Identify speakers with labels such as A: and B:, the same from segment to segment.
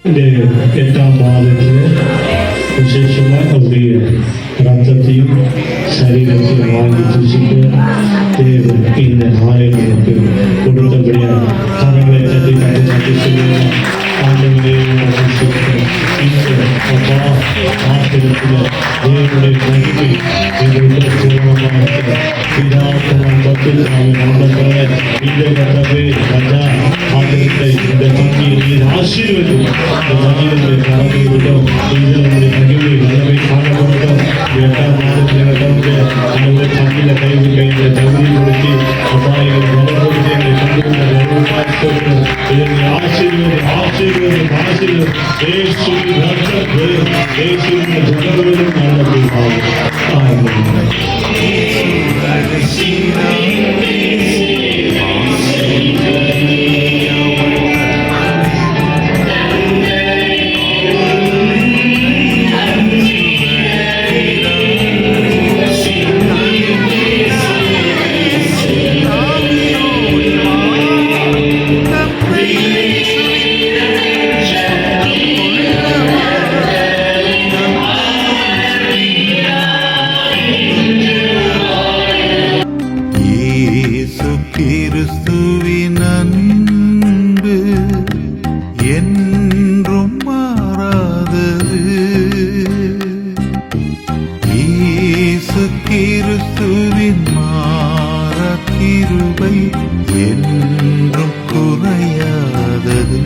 A: இந்த 8ஆம் மாதத்தில் விசேஷமாக அவருடைய ரத்தத்தையும் சரீரத்தையும் வாங்கி பூசிக்க தேவன் இந்த நாளை நமக்கு கொடுத்தபடியாக கரங்களை தட்டி தட்டி சொல்லுவோம். ஆண்டவரே அப்பா ஆத்திரத்தில் தேவனுடைய மகிமை எங்களுடைய பூர்ணமாக பிதாக்கள் அவன் நம்பத்தோட இந்த கதவை ராஜா ஆத்திரத்தை இந்த தண்ணியை நீர் ஆசீர்வதி இந்த தண்ணிகளுடைய கலந்து விட்டோம். இது நம்முடைய மகிமை வல்லமை காணப்பட்டோம். 8ஆம் மாதத்தில் நடந்த நம்முடைய தண்ணியில் கைவிட்ட இந்த தகுதிப்படுத்தி அப்பாயிகள் பலப்படுத்தி எங்களை கொண்டு இதனை ஆசீர்வதி ஆசீர்வதி ஆசீர்வதி ஏசுவின் ரத்தத்தை ஏசுவின் ஜனங்களும்
B: கிறிஸ்துவின் அன்பு என்றும் மாறாதது. இயேசு கிறிஸ்துவின் மாறா கிருபை என்றும் குறையாதது.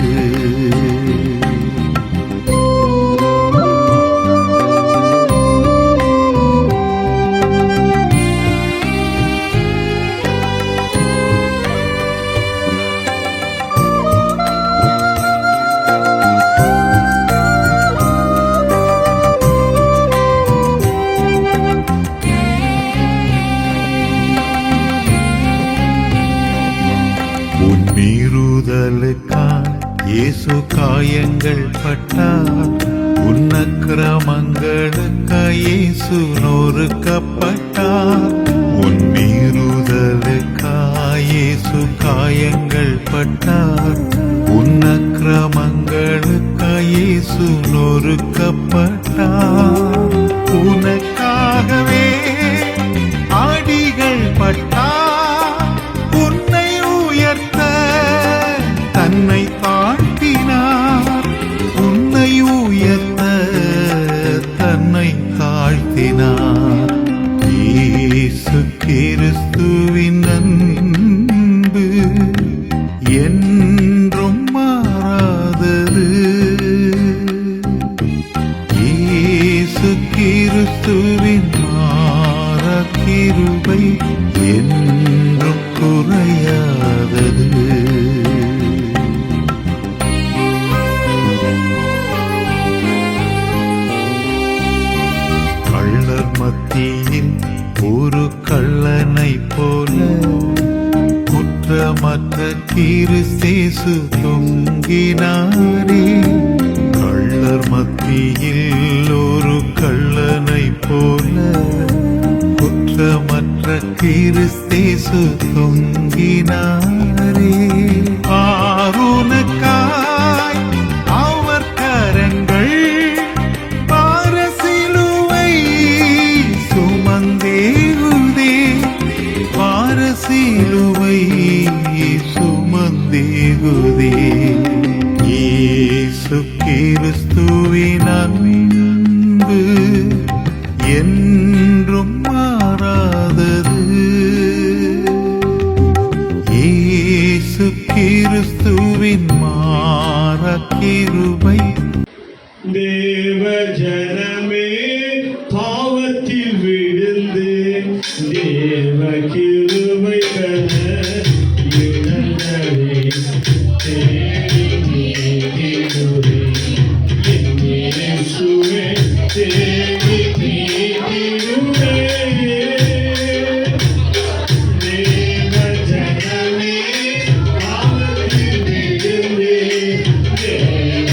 B: இயேசு காயங்கள் பட்டார், உன்னக்கிரமங்களுக்காய் இயேசு நொறுக்கப்பட்டார். உன் மீறுதலுக்காய் இயேசு காயங்கள் பட்டார், உன்னக்கிரமங்களுக்காய் இயேசு நொறுக்கப்பட்டார். உனக்காகவே ஆடிகள் பட்டார், உன்னை உயர்த்த தன்னை தாழ்த்தினார், உன்னை உயர்த்த தன்னை தாழ்த்தினார். இயேசு கிறிஸ்துவின் அன்பு என்றும் மாறாதது. இயேசு கிறிஸ்துவின் மாறா கிருபை என்றும் குறையாதது. மத்தியில் ஒரு கள்ளனை போல குற்றமற்ற கிறிஸ்தேசு தொங்கினாரே. கள்ளர் மத்தியில் ஒரு கள்ளனை போல குற்றமற்ற கிறிஸ்தேசு தொங்கினாரே. ஆரோனுக்காய் அவர் கரங்கள் சிலுவை சுமந்தேகுதே. இயேசு கிறிஸ்துவின் அன்பு என்றும் மாறாதது. இயேசு கிறிஸ்துவின் மாறா கிருபை.
A: தேவ ஜனமே பாவத்தில் விழுந்து தேவ கிருபை பெற இழந்ததே. இயேசுவே தேவி நீதியுமே. தேவ ஜனமே பாவத்தில் விழுந்து தேவ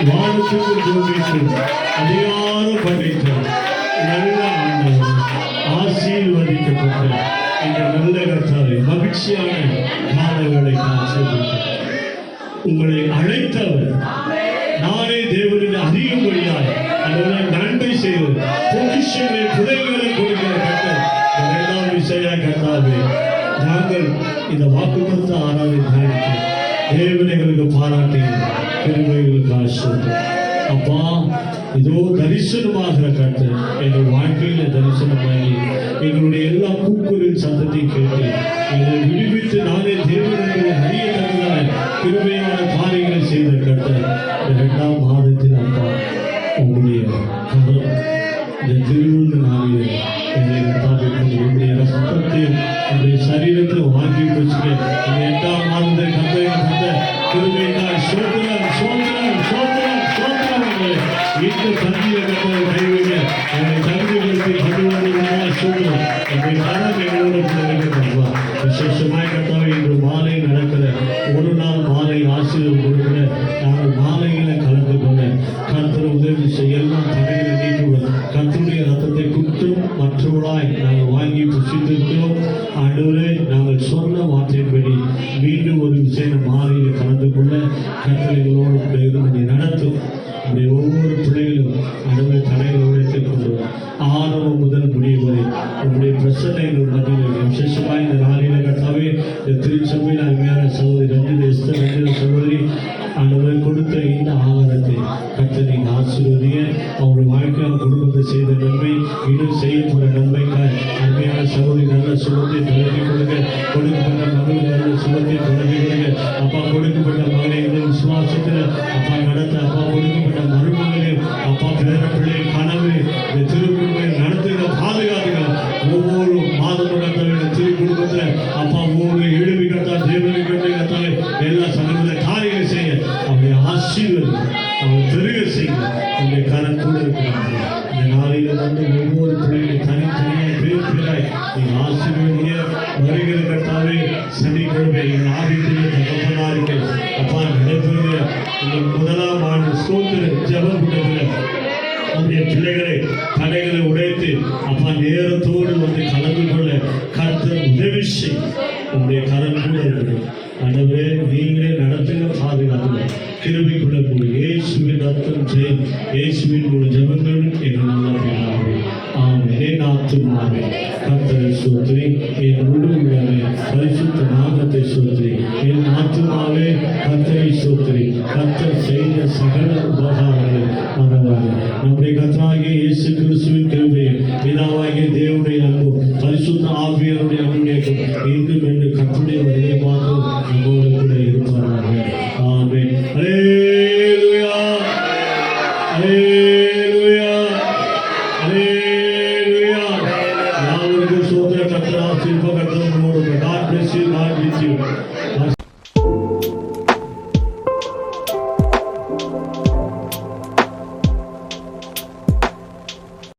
A: வானத்துக்கு பூமிக்கு அதிகாரம் படைத்த நல்ல ஆண்டவர் ஆசீர்வதிக்கப்பட்ட இந்த நல்ல கர்த்தாவை மகிழ்ச்சியான காலங்களை நான் செய்திருக்கிறேன். உங்களை அழைத்தவர் நானே தேவனின் அதிகப்படியாய் அதனால் நன்மை செய்வது பொக்கிஷங்களை புதைகளை கொடுக்கிற கர்த்தர் இரண்டாம் விஷய கர்த்தாவே நாங்கள் இந்த வாக்குத்த ஆராதனை தேவன் எங்களுக்கு பாராட்டி கிருபைகளுக்கு ஆசீர்வாதம். அப்பா இதோ தரிசனமாகிற கர்த்தர் எங்கள் வாழ்க்கையில தரிசனமாகி எங்களுடைய எல்லா கூக்குரின் சத்தத்தை கேட்டு எங்களை விடுவித்து நானே தேவனுடைய அறிய தகுந்த கிருபையான காரியங்களை செய்த கர்த்தர் இந்த 2ஆம் மாதத்தில் அப்பா உங்களுடைய கதம் இந்த திருவிழு நாளிலே எங்களை கத்தாபிக்கும் உங்களுடைய ரத்தத்தையும் உங்களுடைய சரீரத்தில் வாங்கி வச்சுக்க இந்த 8ஆம் மாதத்தை கத்த கிருபையினால் சோதனம் சோதனம் சோதனம் சோதனம் வீட்டில் சந்திய கத்தவை கைவிட என்னை தகுதிகளுக்கு கண்டுவதாக சோதனம் எங்கள் காலம் எங்களோட இருக்கிறதா விசேஷமாய் கத்தாவை இன்று மாலை நடக்கிற ஒரு நாள் மாலை ஆசீர்வாதம் கொடுக்கிற நாங்கள் மாலையில் கலந்து கொண்ட இந்த திருச்சபையில் அருமையான சகோதரி ரஞ்சித எஸ்தர் ரஞ்சித சகோதரி ஆண்டவர் கொடுத்த இந்த ஆகாரத்தை கர்த்தர் நீங்க ஆசீர்வதிங்க. அவங்களுடைய வாழ்க்கையான குடும்பத்தை செய்த நன்மை இன்னும் செய்ய போற நன்மைக்காய் அருமையான சகோதரி நல்ல சுகத்தை தொடங்கி கொடுங்க. கொடுக்கப்பட்ட மகளுக்கு நல்ல சுகத்தை தொடங்கி கொடுங்க. அப்பா கொடுக்கப்பட்ட மகனை இன்னும் விசுவாசத்தில் அப்பா நடத்த அப்பா கொடுக்கப்பட்ட மருமகளையும் அப்பா பேர பிள்ளை கனவு இந்த திருக்குடும்பை நடத்துகிற பாதுகாத்துங்க. ஒவ்வொரு மாதமும் கத்தாவே திரு குடும்பத்தில் அப்பா ஒவ்வொரு எழுப்பி கத்தா தேவனுக்கு கத்தாவே எல்லா சமயத்தில் காரியங்களை செய்ய அவருடைய ஆசீர்வாதம் அவர் பெருக செய்ய உங்களுடைய கரம் கூட இருக்கிறாங்க. இந்த நாளில் வந்து ஒவ்வொரு பிள்ளைகளையும் தனித்தனியாக பேராய் நீங்கள் ஆசீர்வதிங்க. வருகிற கட்டாவே சனிக்கிழமை எங்கள் ஆதித்திய தகப்பனார்கள் அப்பா நடைபெறுகிற இந்த முதலாம் ஆண்டு ஸ்தோத்திர ஜெப கூட்டத்தில் உங்களுடைய பிள்ளைகளை தடைகளை உடைத்து அப்பா நேரத்தோடு வந்து கலந்து கொள்ள கர்த்தர் உதவி செய்யும். உங்களுடைய கரம் கூட இருக்கணும். ஆண்டவரே நீங்களே நடத்துங்க, பாதுகாத்துங்க, கிருபைக்குள்ள கூடிய இயேசுவின் ரத்தம் ஜெயம், இயேசுவின் ஒரு ஜெபங்கள் எங்கள் நல்ல பிதாவே. ஆமென். ஆத்துமாவே கர்த்தரை ஸ்தோத்திரி, என் முழு உள்ளமே பரிசுத்த நாமத்தை ஸ்தோத்திரி. என் ஆத்துமாவே கர்த்தரை ஸ்தோத்திரி. கர்த்தர் செய்த சகல உபகாரங்கள் மறவாது. நம்முடைய கர்த்தராகிய இயேசு கிறிஸ்துவின் கிருபையும் பிதாவாகிய தேவனுடைய அன்பும் பரிசுத்த ஆவியாருடைய அன்பும் இன்றும் என்று கர்த்தருடைய வருகை பார்த்து நம்மோடு கூட இருப்பார்கள். ஆமென். அல்லேலூயா, அல்லேலூயா, அல்லேலூயா. யாவருக்கும் சோதர கர்த்தர் ஆசீர்வாதம் நம்மோடு. God bless you, God with you.